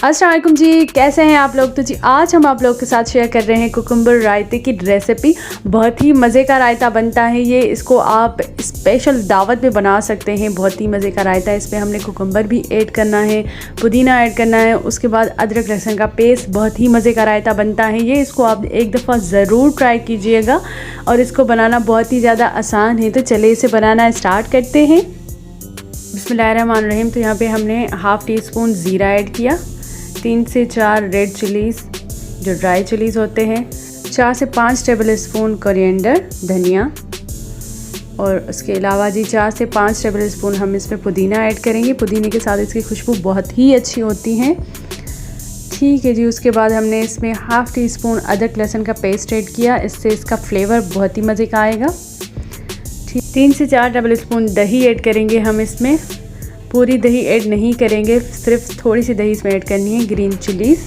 अस्सलाम वालेकुम जी, कैसे हैं आप लोग। तो जी आज हम आप लोग के साथ शेयर कर रहे हैं कुकुम्बर रायते की रेसिपी। बहुत ही मज़े का रायता बनता है ये। इसको आप स्पेशल दावत में बना सकते हैं। बहुत ही मज़े का रायता है। इसमें हमने कुकुम्बर भी ऐड करना है, पुदीना ऐड करना है, उसके बाद अदरक लहसुन का पेस्ट। बहुत ही मज़े का रायता बनता है ये। इसको आप एक दफ़ा ज़रूर ट्राई कीजिएगा और इसको बनाना बहुत ही ज़्यादा आसान है। तो चलिए इसे बनाना स्टार्ट करते हैं। बिस्मिल्लाहिर्रहमानिर्रहीम। तो यहाँ पे हमने हाफ़ टी स्पून ज़ीरा ऐड किया, 3 से 4 रेड चिलीज़ जो ड्राई चिलीज़ होते हैं, 4 से 5 टेबल स्पून कोरिएंडर धनिया, और उसके अलावा जी 4 से 5 टेबल स्पून हम इसमें पुदीना ऐड करेंगे। पुदीने के साथ इसकी खुशबू बहुत ही अच्छी होती है। ठीक है जी। उसके बाद हमने इसमें हाफ़ टी स्पून अदरक लहसुन का पेस्ट ऐड किया। इससे इसका फ्लेवर बहुत ही मज़े का आएगा। 3 से 4 टेबल स्पून दही ऐड करेंगे हम इसमें। पूरी दही ऐड नहीं करेंगे, सिर्फ थोड़ी सी दही इसमें ऐड करनी है। ग्रीन चिलीज़,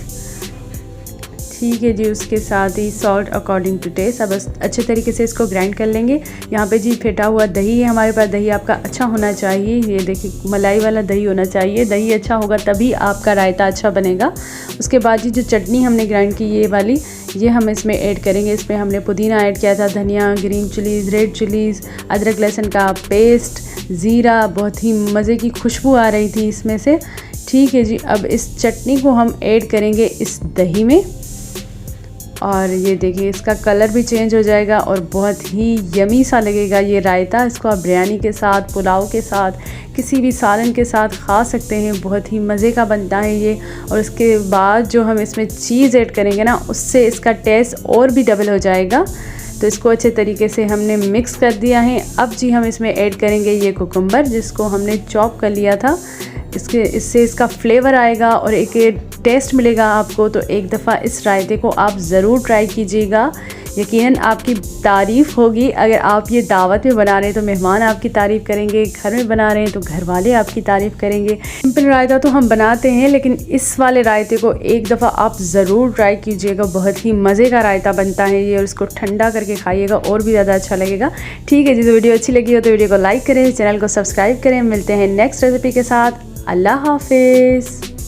ठीक है जी। उसके साथ ही सॉल्ट अकॉर्डिंग टू टेस्ट। अब अच्छे तरीके से इसको ग्राइंड कर लेंगे। यहाँ पे जी फेटा हुआ दही है हमारे पास। दही आपका अच्छा होना चाहिए। ये देखिए मलाई वाला दही होना चाहिए। दही अच्छा होगा तभी आपका रायता अच्छा बनेगा। उसके बाद जी जो चटनी हमने ग्राइंड की ये वाली, ये हम इसमें ऐड करेंगे। इसमें हमने पुदीना ऐड किया था, धनिया, ग्रीन चिलीज़, रेड चिलीज़, अदरक लहसुन का पेस्ट, ज़ीरा। बहुत ही मज़े की खुशबू आ रही थी इसमें से। ठीक है जी। अब इस चटनी को हम ऐड करेंगे इस दही में, और ये देखिए इसका कलर भी चेंज हो जाएगा और बहुत ही यमी सा लगेगा ये रायता। इसको आप बिरयानी के साथ, पुलाव के साथ, किसी भी सालन के साथ खा सकते हैं। बहुत ही मज़े का बनता है ये। और उसके बाद जो हम इसमें चीज़ ऐड करेंगे ना, उससे इसका टेस्ट और भी डबल हो जाएगा। तो इसको अच्छे तरीके से हमने मिक्स कर दिया है। अब जी हम इसमें ऐड करेंगे ये कुकुम्बर जिसको हमने चॉप कर लिया था। इससे इसका फ्लेवर आएगा और एक टेस्ट मिलेगा आपको। तो एक दफ़ा इस रायते को आप ज़रूर ट्राई कीजिएगा। यकीनन आपकी तारीफ़ होगी। अगर आप ये दावत में बना रहे हैं तो मेहमान आपकी तारीफ़ करेंगे, घर में बना रहे हैं तो घर वाले आपकी तारीफ़ करेंगे। सिंपल रायता तो हम बनाते हैं, लेकिन इस वाले रायते को एक दफ़ा आप ज़रूर ट्राई कीजिएगा। बहुत ही मज़े का रायता बनता है ये, और इसको ठंडा करके खाइएगा और भी ज़्यादा अच्छा लगेगा। ठीक है जी। तो वीडियो अच्छी लगी हो तो वीडियो को लाइक करें, चैनल को सब्सक्राइब करें। मिलते हैं नेक्स्ट रेसिपी के साथ। अल्लाह हाफिज़।